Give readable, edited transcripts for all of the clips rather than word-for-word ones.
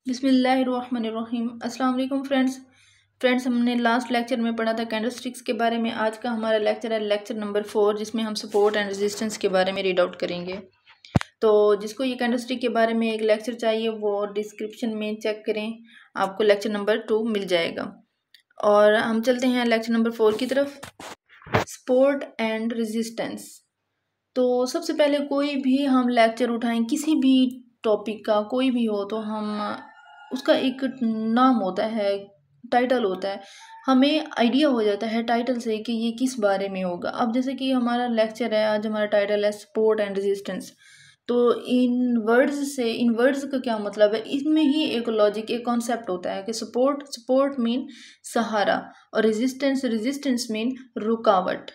बिस्मिल्लाहिर्रहमानिर्रहीम। अस्सलाम वालेकुम फ्रेंड्स, हमने लास्ट लेक्चर में पढ़ा था कैंडलस्टिक्स के बारे में। आज का हमारा लेक्चर है लेक्चर नंबर 4, जिसमें हम सपोर्ट एंड रेजिस्टेंस के बारे में रीड आउट करेंगे। तो जिसको ये कैंडलस्टिक के बारे में एक लेक्चर चाहिए वो डिस्क्रिप्शन में चेक करें, आपको लेक्चर नंबर 2 मिल जाएगा। और हम चलते हैं लेक्चर नंबर 4 की तरफ, सपोर्ट एंड रेजिस्टेंस। तो सबसे पहले कोई भी हम लेक्चर उठाएं, किसी भी टॉपिक का कोई भी हो, तो हम उसका एक नाम होता है, टाइटल होता है, हमें आइडिया हो जाता है टाइटल से कि ये किस बारे में होगा। अब जैसे कि हमारा लेक्चर है, आज हमारा टाइटल है सपोर्ट एंड रेजिस्टेंस। तो इन वर्ड्स का क्या मतलब है, इसमें ही एक लॉजिक, एक कॉन्सेप्ट होता है कि सपोर्ट मीन सहारा और रेजिस्टेंस मीन रुकावट।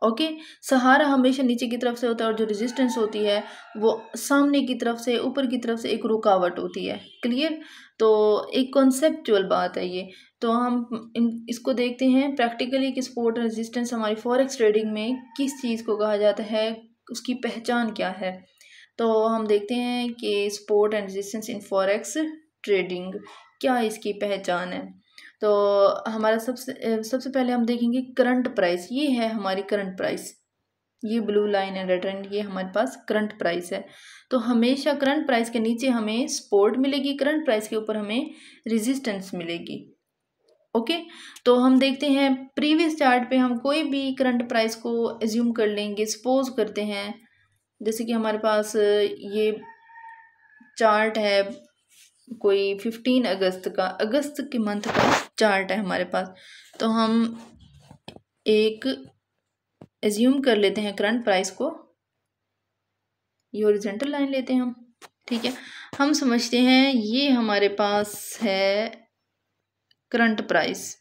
ओके, सहारा हमेशा नीचे की तरफ से होता है और जो रेजिस्टेंस होती है वो सामने की तरफ से, ऊपर की तरफ से एक रुकावट होती है। क्लियर? तो एक कॉन्सेप्चुअल बात है ये। तो हम इसको देखते हैं प्रैक्टिकली कि सपोर्ट और रेजिस्टेंस हमारी फॉरेक्स ट्रेडिंग में किस चीज़ को कहा जाता है, उसकी पहचान क्या है। तो हम देखते हैं कि support and resistance in forex trading क्या इसकी पहचान है। तो हमारा सबसे पहले हम देखेंगे करंट प्राइस। ये है हमारी करंट प्राइस, ये ब्लू लाइन है, रेड लाइन, ये हमारे पास करंट प्राइस है। तो हमेशा करंट प्राइस के नीचे हमें सपोर्ट मिलेगी, करंट प्राइस के ऊपर हमें रेजिस्टेंस मिलेगी। ओके, तो हम देखते हैं प्रीवियस चार्ट पे हम कोई भी करंट प्राइस को एज्यूम कर लेंगे, सपोज करते हैं जैसे कि हमारे पास ये चार्ट है कोई 15 अगस्त का, अगस्त के मंथ का चार्ट है हमारे पास। तो हम एक एज्यूम कर लेते हैं करंट प्राइस को, ये हॉरिजॉन्टल लाइन लेते हैं हम, ठीक है। हम समझते हैं ये हमारे पास है करंट प्राइस,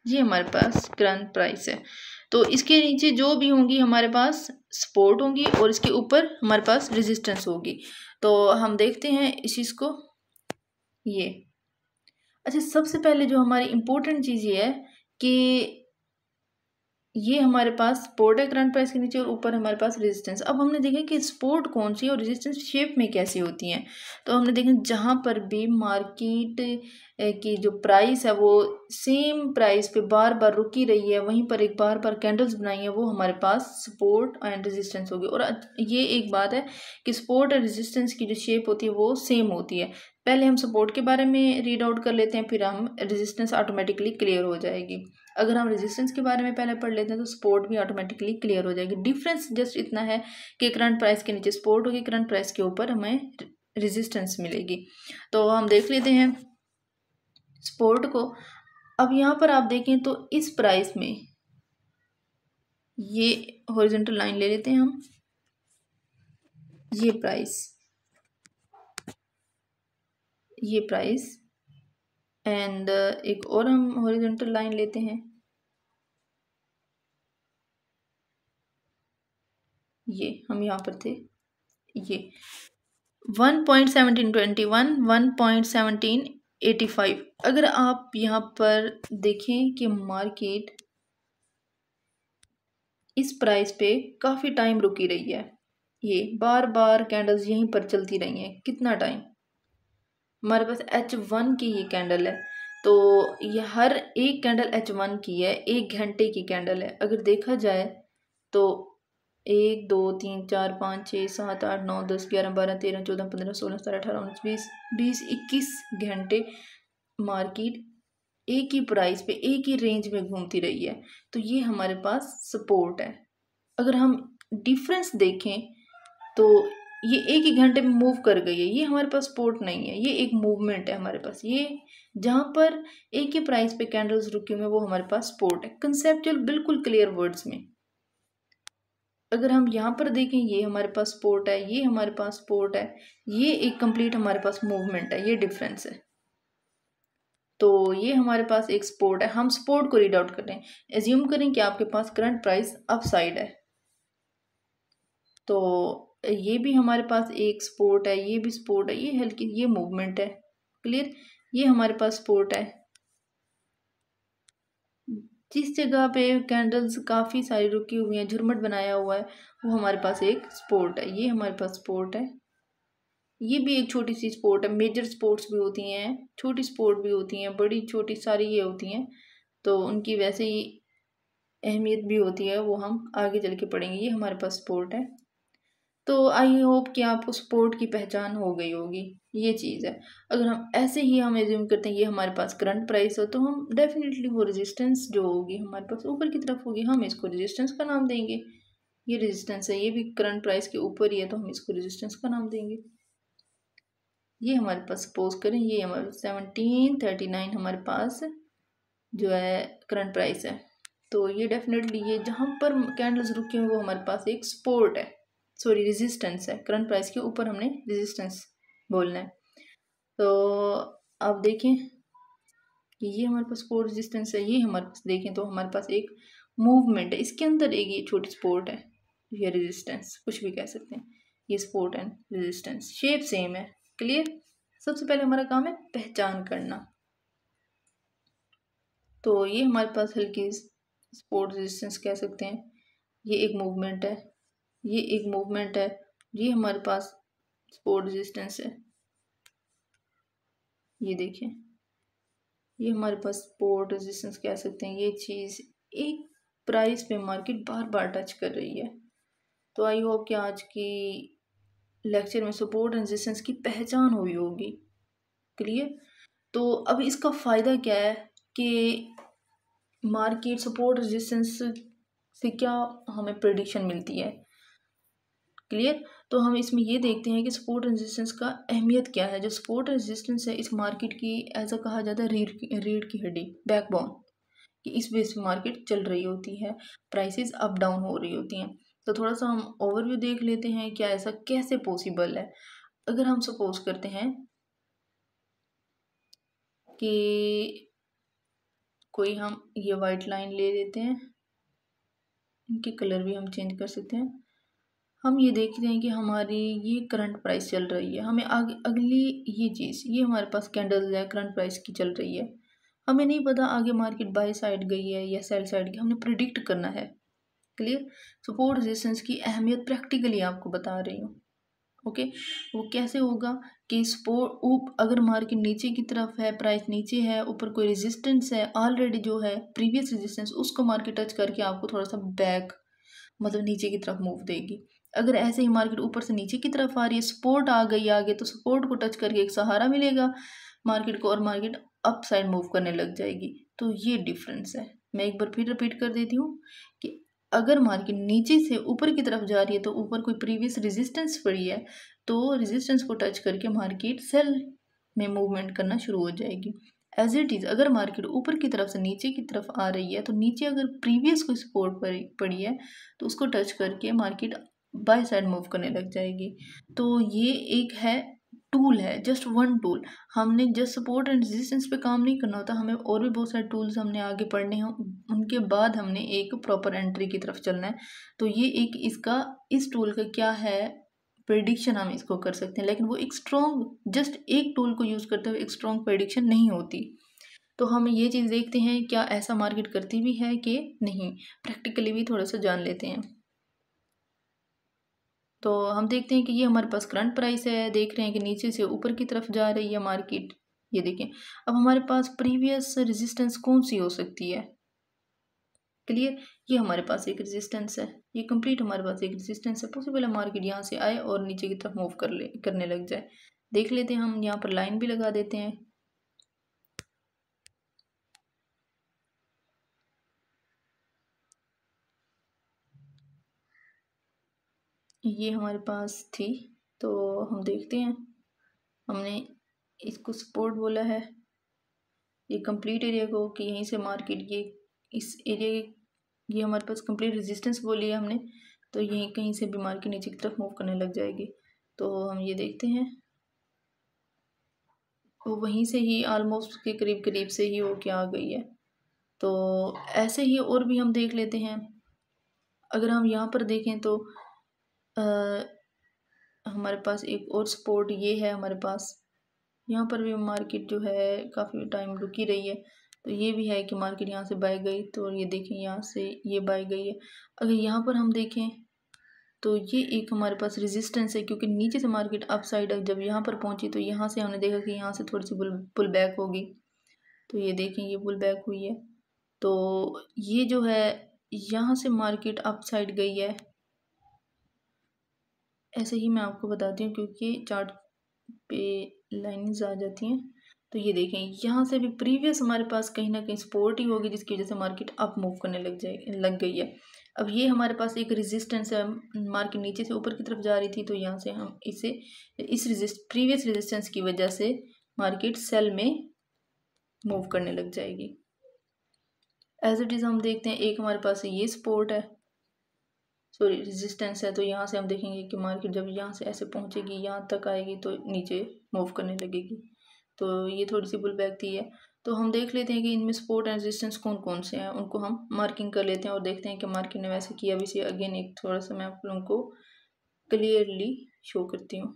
ये हमारे पास करंट प्राइस है। तो इसके नीचे जो भी होंगी हमारे पास सपोर्ट होंगी और इसके ऊपर हमारे पास रेजिस्टेंस होगी। तो हम देखते हैं इस चीज़ को, ये अच्छा। सबसे पहले जो हमारी इम्पोर्टेंट चीज़ ये है कि ये हमारे पास सपोर्ट है करंट प्राइस के नीचे और ऊपर हमारे पास रेजिस्टेंस। अब हमने देखा कि सपोर्ट कौन सी और रेजिस्टेंस शेप में कैसी होती हैं। तो हमने देखा जहाँ पर भी मार्केट की जो प्राइस है वो सेम प्राइस पे बार बार रुकी रही है, वहीं पर एक बार बार कैंडल्स बनाई है, वो हमारे पास सपोर्ट एंड रेजिस्टेंस होगी। और ये एक बात है कि सपोर्ट और रेजिस्टेंस की जो शेप होती है वो सेम होती है। पहले हम सपोर्ट के बारे में रीड आउट कर लेते हैं, फिर हम रेजिस्टेंस ऑटोमेटिकली क्लियर हो जाएगी। अगर हम रेजिस्टेंस के बारे में पहले पढ़ लेते हैं तो सपोर्ट भी ऑटोमेटिकली क्लियर हो जाएगी। डिफरेंस जस्ट इतना है कि करंट प्राइस के नीचे सपोर्ट होगी, करंट प्राइस के ऊपर हमें रेजिस्टेंस मिलेगी। तो हम देख लेते हैं सपोर्ट को। अब यहाँ पर आप देखें तो इस प्राइस में ये हॉरिजॉन्टल लाइन ले लेते हैं हम, ये प्राइस एंड एक और हम हॉरिजॉन्टल लाइन लेते हैं, ये हम यहाँ पर थे, ये 1.1721 1.1785। अगर आप यहाँ पर देखें कि मार्केट इस प्राइस पे काफ़ी टाइम रुकी रही है, ये बार बार कैंडल्स यहीं पर चलती रही हैं। कितना टाइम? हमारे पास H1 की ये कैंडल है, तो ये हर एक कैंडल H1 की है, 1 घंटे की कैंडल है। अगर देखा जाए तो 1 2 3 4 5 6 7 8 9 10 11 12 13 14 15 16 17 18 19 20 21 घंटे मार्केट एक ही प्राइस पे एक ही रेंज में घूमती रही है। तो ये हमारे पास सपोर्ट है। अगर हम डिफरेंस देखें तो ये एक ही घंटे में मूव कर गई है, ये हमारे पास सपोर्ट नहीं है, ये एक मूवमेंट है हमारे पास। ये जहाँ पर एक ही प्राइस पे कैंडल्स रुकी हुई है वो हमारे पास सपोर्ट है। कंसेप्चुअल बिल्कुल क्लियर वर्ड्स में अगर हम यहाँ पर देखें, ये हमारे पास सपोर्ट है, ये हमारे पास सपोर्ट है, ये एक कंप्लीट हमारे पास मूवमेंट है, ये डिफरेंस है। तो ये हमारे पास एक सपोर्ट है। हम सपोर्ट को रीड आउट कर रहे हैं। एज्यूम करें कि आपके पास करंट प्राइस अप साइड है, तो ये भी हमारे पास एक सपोर्ट है, ये भी सपोर्ट है, ये हल्की ये मूवमेंट है। क्लियर? ये हमारे पास सपोर्ट है। जिस जगह पे कैंडल्स काफ़ी सारी रुकी हुई हैं, झुरमट बनाया हुआ है, वो हमारे पास एक सपोर्ट है। ये हमारे पास सपोर्ट है, ये भी एक छोटी सी स्पोर्ट है। मेजर स्पोर्ट्स भी होती हैं, छोटी स्पोर्ट भी होती हैं, बड़ी छोटी सारी ये होती हैं, तो उनकी वैसे ही अहमियत भी होती है, वो हम आगे चल के पढ़ेंगे। ये हमारे पास स्पोर्ट है। तो आई होप कि आपको स्पोर्ट की पहचान हो गई होगी, ये चीज़ है। अगर हम ऐसे ही हम एज्यूम करते हैं ये हमारे पास करंट प्राइस हो, तो हम डेफिनेटली वो रेजिस्टेंस जो होगी हमारे पास ऊपर की तरफ होगी, हम इसको रेजिस्टेंस का नाम देंगे। ये रेजिस्टेंस है, ये भी करंट प्राइस के ऊपर ही है, तो हम इसको रेजिस्टेंस का नाम देंगे। ये हमारे पास सपोज करें ये हमारे 1739 हमारे पास जो है करंट प्राइस है। तो ये डेफिनेटली ये जहाँ पर कैंडल्स रुके हुए वो हमारे पास एक सपोर्ट है, सॉरी रेजिस्टेंस है। करंट प्राइस के ऊपर हमने रेजिस्टेंस बोलना है। तो आप देखें कि ये हमारे पास सपोर्ट रेजिस्टेंस है, ये हमारे पास देखें तो हमारे पास एक मूवमेंट है, इसके अंदर एक ये छोटी सपोर्ट है, ये रेजिस्टेंस कुछ भी कह सकते हैं। ये support and resistance shape same है। क्लियर। सबसे पहले हमारा काम है पहचान करना। तो ये हमारे पास हल्की सपोर्ट रेजिस्टेंस कह सकते हैं। ये एक मूवमेंट है, ये एक मूवमेंट है, ये हमारे पास सपोर्ट रेजिस्टेंस है। ये देखें, ये हमारे पास सपोर्ट रेजिस्टेंस कह सकते हैं। ये चीज़ एक प्राइस पे मार्केट बार बार टच कर रही है। तो आई होप कि आज की लेक्चर में सपोर्ट एंड रेजिस्टेंस की पहचान हुई होगी। क्लियर। तो अब इसका फ़ायदा क्या है कि मार्केट सपोर्ट रेजिस्टेंस से क्या हमें प्रेडिक्शन मिलती है। क्लियर। तो हम इसमें ये देखते हैं कि सपोर्ट रेजिस्टेंस का अहमियत क्या है। जो सपोर्ट रेजिस्टेंस है इस मार्केट की ऐसा कहा जाता है रीढ़ की हड्डी, बैकबोन, कि इस बेस पे मार्केट चल रही होती है, प्राइसेस अप डाउन हो रही होती हैं। तो थोड़ा सा हम ओवरव्यू देख लेते हैं क्या ऐसा कैसे पॉसिबल है। अगर हम सपोज करते हैं कि कोई हम ये वाइट लाइन ले लेते हैं, इनके कलर भी हम चेंज कर सकते हैं। हम ये देखते हैं कि हमारी ये करंट प्राइस चल रही है, हमें आगे अगली ये चीज़ ये हमारे पास कैंडल है करंट प्राइस की चल रही है, हमें नहीं पता आगे मार्केट बाय साइड गई है या सेल साइड की, हमने प्रिडिक्ट करना है। क्लियर। सपोर्ट रेजिस्टेंस की अहमियत प्रैक्टिकली आपको बता रही हूँ। ओके। वो कैसे होगा कि सपोर्ट अगर मार्केट नीचे की तरफ है, प्राइस नीचे है, ऊपर कोई रेजिस्टेंस है ऑलरेडी जो है प्रीवियस रेजिस्टेंस, उसको मार्केट टच करके आपको थोड़ा सा बैक मतलब नीचे की तरफ मूव देगी। अगर ऐसे ही मार्केट ऊपर से नीचे की तरफ आ रही है, सपोर्ट आ गई आगे, तो सपोर्ट को टच करके एक सहारा मिलेगा मार्केट को और मार्केट अप साइड मूव करने लग जाएगी। तो ये डिफरेंस है। मैं एक बार फिर रिपीट कर देती हूँ कि अगर मार्केट नीचे से ऊपर की तरफ जा रही है तो ऊपर कोई प्रीवियस रेजिस्टेंस पड़ी है, तो रेजिस्टेंस को टच करके मार्केट सेल में मूवमेंट करना शुरू हो जाएगी। एज इट इज़ अगर मार्केट ऊपर की तरफ से नीचे की तरफ आ रही है, तो नीचे अगर प्रीवियस कोई सपोर्ट पड़ी है तो उसको टच करके मार्केट बाय साइड मूव करने लग जाएगी। तो ये एक है टूल है, जस्ट वन टूल। हमने जस्ट सपोर्ट एंड रेजिस्टेंस पे काम नहीं करना होता, हमें और भी बहुत सारे टूल्स हमने आगे पढ़ने हैं, उनके बाद हमने एक प्रॉपर एंट्री की तरफ चलना है। तो ये एक इसका इस टूल का क्या है प्रेडिक्शन हम इसको कर सकते हैं, लेकिन वो एक स्ट्रॉन्ग जस्ट एक टूल को यूज़ करते हुए एक स्ट्रॉन्ग प्रेडिक्शन नहीं होती। तो हम ये चीज़ देखते हैं क्या ऐसा मार्केट करती भी है कि नहीं, प्रैक्टिकली भी थोड़ा सा जान लेते हैं। तो हम देखते हैं कि ये हमारे पास करंट प्राइस है, देख रहे हैं कि नीचे से ऊपर की तरफ जा रही है मार्केट। ये देखें, अब हमारे पास प्रीवियस रेजिस्टेंस कौन सी हो सकती है। क्लियर। ये हमारे पास एक रेजिस्टेंस है, ये कंप्लीट हमारे पास एक रेजिस्टेंस है। पॉसिबल है मार्केट यहाँ से आए और नीचे की तरफ मूव करने लग जाए। देख लेते हैं, हम यहाँ पर लाइन भी लगा देते हैं। ये हमारे पास थी, तो हम देखते हैं, हमने इसको सपोर्ट बोला है ये कंप्लीट एरिया को, कि यहीं से मार्केट ये इस एरिया ये हमारे पास कंप्लीट रेजिस्टेंस बोली है हमने, तो यहीं कहीं से भी मार्केट नीचे की तरफ मूव करने लग जाएगी। तो हम ये देखते हैं वो वहीं से ही ऑलमोस्ट के करीब करीब से ही वो क्या आ गई है। तो ऐसे ही और भी हम देख लेते हैं। अगर हम यहाँ पर देखें तो हमारे पास एक और सपोर्ट ये है हमारे पास, यहाँ पर भी मार्केट जो है काफ़ी टाइम रुकी रही है। तो ये भी है कि मार्केट यहाँ से बाय गई, तो ये देखें यहाँ से ये बाय गई है। अगर यहाँ पर हम देखें तो ये एक हमारे पास रेजिस्टेंस है, क्योंकि नीचे से मार्केट अप साइड जब यहाँ पर पहुंची तो यहाँ से हमने देखा कि यहाँ से थोड़ी सी पुल बैक होगी। तो ये देखें ये पुल बैक हुई है। तो ये जो है यहाँ से मार्केट अप साइड गई है। ऐसे ही मैं आपको बताती हूँ क्योंकि चार्ट पे लाइन्स आ जाती हैं। तो ये देखें यहाँ से भी प्रीवियस हमारे पास कहीं ना कहीं सपोर्ट ही होगी, जिसकी वजह से मार्केट अप मूव करने लग गई है। अब ये हमारे पास एक रेजिस्टेंस है, मार्केट नीचे से ऊपर की तरफ जा रही थी, तो यहाँ से हम इसे प्रीवियस रेजिस्टेंस की वजह से मार्केट सेल में मूव करने लग जाएगी। एज इट इज़ हम देखते हैं एक हमारे पास ये सपोर्ट है, सॉरी रेजिस्टेंस है। तो यहाँ से हम देखेंगे कि मार्केट जब यहाँ से ऐसे पहुँचेगी यहाँ तक आएगी तो नीचे मूव करने लगेगी। तो ये थोड़ी सी पुल बैक थी है। तो हम देख लेते हैं कि इनमें सपोर्ट एंड रेजिस्टेंस कौन कौन से हैं, उनको हम मार्किंग कर लेते हैं और देखते हैं कि मार्केट ने वैसे किया भी। अगेन एक थोड़ा सा मैं आप लोगों को क्लियरली शो करती हूँ।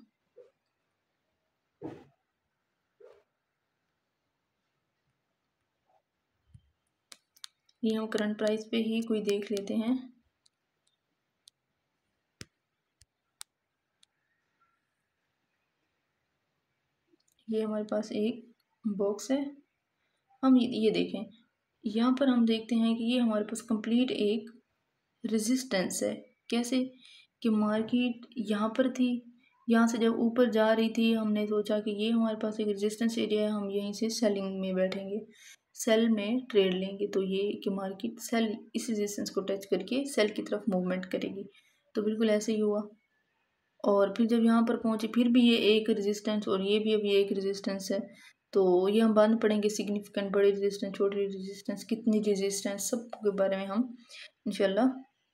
ये हम करंट प्राइस पे ही कोई देख लेते हैं। ये हमारे पास एक बॉक्स है, हम ये देखें यहाँ पर हम देखते हैं कि ये हमारे पास कंप्लीट एक रेजिस्टेंस है। कैसे कि मार्केट यहाँ पर थी, यहाँ से जब ऊपर जा रही थी हमने सोचा कि ये हमारे पास एक रेजिस्टेंस एरिया है, हम यहीं से सेलिंग में बैठेंगे, सेल में ट्रेड लेंगे। तो ये कि मार्केट सेल इस रेजिस्टेंस को टच करके सेल की तरफ मूवमेंट करेगी। तो बिल्कुल ऐसे ही हुआ। और फिर जब यहाँ पर पहुँचे फिर भी ये एक रेजिस्टेंस और ये भी अभी एक रेजिस्टेंस है। तो ये हम बाद में पढ़ेंगे सिग्निफिकेंट, बड़ी रेजिस्टेंस, छोटी रेजिस्टेंस, कितनी रेजिस्टेंस, सब के बारे में हम इंशाल्लाह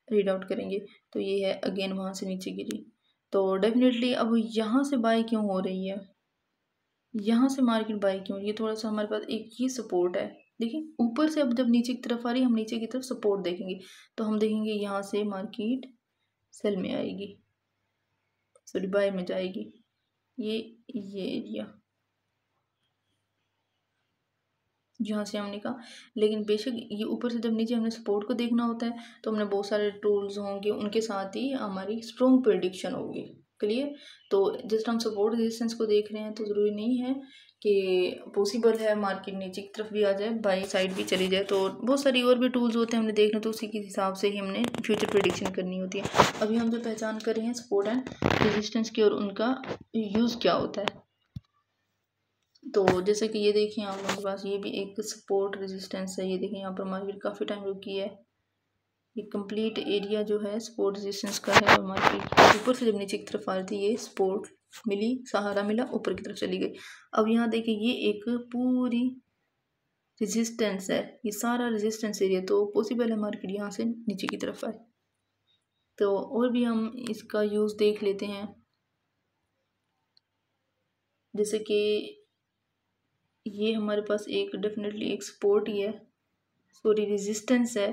रीड आउट करेंगे। तो ये है अगेन वहाँ से नीचे गिरी। तो डेफिनेटली अब यहाँ से बाय क्यों हो रही है, यहाँ से मार्केट बाय क्यों, ये थोड़ा सा हमारे पास एक ये सपोर्ट है। देखिए ऊपर से अब जब नीचे की तरफ आ रही है, हम नीचे की तरफ सपोर्ट देखेंगे। तो हम देखेंगे यहाँ से मार्केट सेल में आएगी, सॉरी बाय में जाएगी। ये एरिया जहाँ से हमने कहा, लेकिन बेशक ये ऊपर से जब नीचे हमने सपोर्ट को देखना होता है तो हमने बहुत सारे टूल्स होंगे, उनके साथ ही हमारी स्ट्रॉन्ग प्रेडिक्शन होगी। क्लियर। तो जस्ट हम सपोर्ट रेजिस्टेंस को देख रहे हैं तो ज़रूरी नहीं है कि पॉसिबल है मार्केट नीचे की तरफ भी आ जाए, बाई साइड भी चली जाए। तो बहुत सारी और भी टूल्स होते हैं हमने देखना, तो उसी के हिसाब से ही हमने फ्यूचर प्रेडिक्शन करनी होती है। अभी हम जो पहचान कर रहे हैं सपोर्ट एंड रेजिस्टेंस की और उनका यूज़ क्या होता है। तो जैसे कि ये देखिए आप लोगों के पास ये भी एक सपोर्ट रेजिस्टेंस है। ये देखिए यहाँ पर मार्केट काफ़ी टाइम रुकी है। ये कंप्लीट एरिया जो है सपोर्ट रेजिस्टेंस का है और मार्केट ऊपर से जब नीचे की तरफ आ रही थी ये सपोर्ट मिली, सहारा मिला, ऊपर की तरफ चली गई। अब यहाँ देखिए ये एक पूरी रेजिस्टेंस है, ये सारा रेजिस्टेंस एरिया। तो पॉसिबल है मार्केट यहाँ से नीचे की तरफ आए। तो और भी हम इसका यूज़ देख लेते हैं, जैसे कि ये हमारे पास एक डेफिनेटली एक सपोर्ट ही है, सॉरी रेजिस्टेंस है।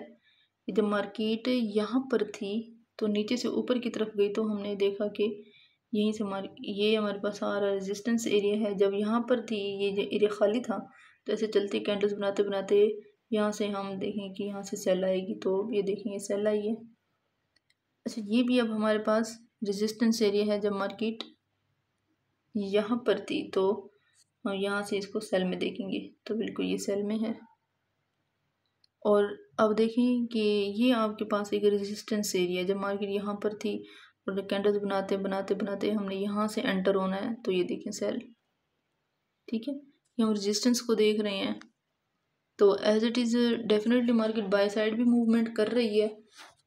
जब मार्केट यहाँ पर थी तो नीचे से ऊपर की तरफ गई तो हमने देखा कि यहीं से ये हमारे पास सारा रेजिस्टेंस एरिया है। जब यहाँ पर थी ये एरिया खाली था, तो ऐसे चलते कैंडल्स बनाते बनाते यहाँ से हम देखें कि यहाँ से सेल आएगी। तो ये देखेंगे सेल आई है। अच्छा ये भी अब हमारे पास रेजिस्टेंस एरिया है, जब मार्केट यहाँ पर थी तो हम यहाँ से इसको सेल में देखेंगे तो बिल्कुल ये सेल में है। और अब देखें कि ये आपके पास एक रेजिस्टेंस एरिया, जब मार्केट यहाँ पर थी और कैंडल्स बनाते बनाते बनाते हमने यहाँ से एंटर होना है। तो ये देखें सेल, ठीक है, ये हम रेजिस्टेंस को देख रहे हैं। तो as it is definitely market buy side भी मूवमेंट कर रही है।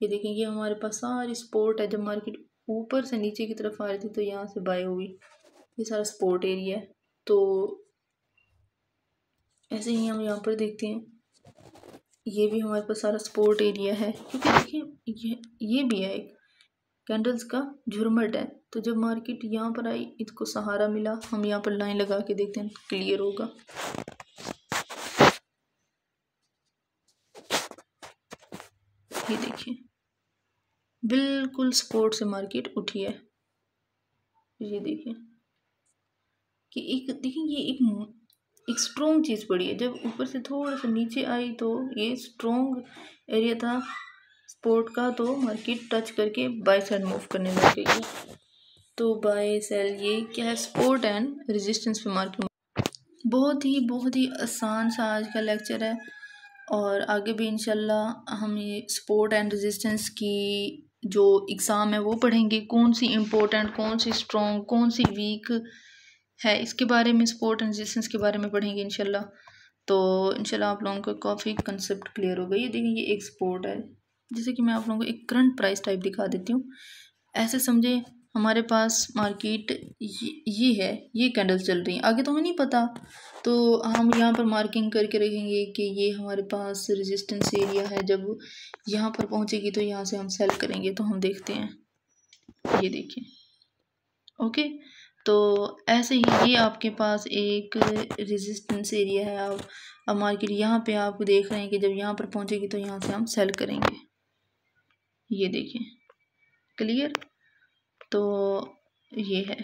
ये देखें ये हमारे पास सारी सपोर्ट है, जब मार्केट ऊपर से नीचे की तरफ आ रही थी तो यहाँ से बाय हुई, ये सारा सपोर्ट एरिया है। तो ऐसे ही हम यहाँ पर देखते हैं ये भी हमारे पास सारा सपोर्ट एरिया है, क्योंकि देखिए ये भी है एक कैंडल्स का झुरमट है। तो जब मार्केट यहाँ पर आई इसको सहारा मिला, हम यहाँ पर लाइन लगा के देखते हैं क्लियर होगा। ये देखिए बिल्कुल सपोर्ट से मार्केट उठी है। ये देखिए कि ये एक स्ट्रॉन्ग चीज़ पड़ी है। जब ऊपर से थोड़ा सा नीचे आई तो ये स्ट्रॉन्ग एरिया था सपोर्ट का तो मार्केट टच करके बाय साइड मूव करने लग गई है। तो बाय सेल ये क्या है, सपोर्ट एंड रेजिस्टेंस पे मार्केट। बहुत ही आसान सा आज का लेक्चर है और आगे भी इंशाल्लाह हम ये सपोर्ट एंड रेजिस्टेंस की जो एग्ज़ाम है वो पढ़ेंगे, कौन सी इम्पोर्टेंट, कौन सी स्ट्रॉन्ग, कौन सी वीक है, इसके बारे में सपोर्ट एंड रेजिस्टेंस के बारे में पढ़ेंगे इंशाल्लाह। तो इंशाल्लाह आप लोगों को काफ़ी कंसेप्ट क्लियर होगा। ये देखिए, ये एक सपोर्ट है। जैसे कि मैं आप लोगों को एक करंट प्राइस टाइप दिखा देती हूँ। ऐसे समझे हमारे पास मार्केट ये है, ये कैंडल चल रही है, आगे तो हमें नहीं पता, तो हम यहाँ पर मार्किंग करके रखेंगे कि ये हमारे पास रेजिस्टेंस एरिया है। जब यहाँ पर पहुँचेगी तो यहाँ से हम सेल करेंगे। तो हम देखते हैं, ये देखिए, ओके। तो ऐसे ही ये आपके पास एक रेजिस्टेंस एरिया है। अब मार्केट यहाँ पे आप देख रहे हैं कि जब यहाँ पर पहुँचेगी तो यहाँ से हम सेल करेंगे। ये देखिए, क्लियर। तो ये है,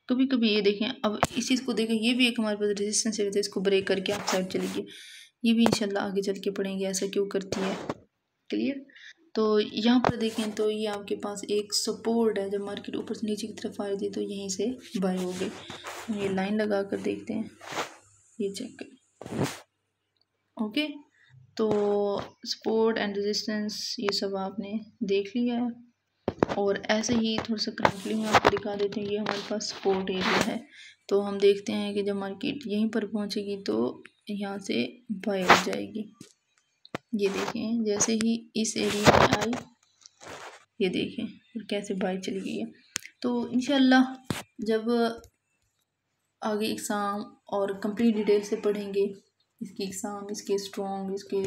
कभी कभी ये देखें, अब इस चीज़ को देखें, ये भी एक हमारे पास रेजिस्टेंस एरिया था, इसको ब्रेक करके आप साइड चली गई। ये भी इंशाल्लाह आगे चल के पढ़ेंगे ऐसा क्यों करती है, क्लियर। तो यहाँ पर देखें तो ये आपके पास एक सपोर्ट है। जब मार्केट ऊपर से नीचे की तरफ आ रही थी तो यहीं से बाय हो गई। हम ये लाइन लगा कर देखते हैं, ये चेक करें, ओके। तो सपोर्ट एंड रेजिस्टेंस ये सब आपने देख लिया है। और ऐसे ही थोड़ा सा क्रैंकली में आपको दिखा देते हैं, ये हमारे पास सपोर्ट एरिया है। तो हम देखते हैं कि जब मार्केट यहीं पर पहुंचेगी तो यहाँ से बाय हो जाएगी। ये देखें, जैसे ही इस एरिया में आई, ये देखें और कैसे बाय चली गई है। तो इंशाल्लाह जब आगे एग्ज़ाम और कंप्लीट डिटेल से पढ़ेंगे इसकी एग्ज़ाम, इसके स्ट्रॉन्ग, इसके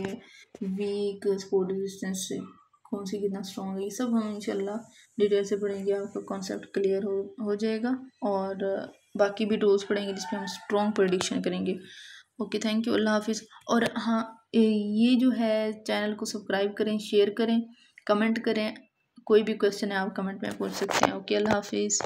वीक, सपोर्ट रेजिस्टेंस कौन सी कितना स्ट्रॉन्ग है, ये सब हम इंशाल्लाह डिटेल से पढ़ेंगे। आपका कॉन्सेप्ट क्लियर हो जाएगा। और बाकी भी टूल्स पढ़ेंगे जिसमें हम स्ट्रॉन्ग प्रेडिक्शन करेंगे। ओके, थैंक यू, अल्लाह हाफिज़। और हाँ, ये जो है चैनल को सब्सक्राइब करें, शेयर करें, कमेंट करें। कोई भी क्वेश्चन है आप कमेंट में पूछ सकते हैं। ओके, अल्लाह हाफिज़।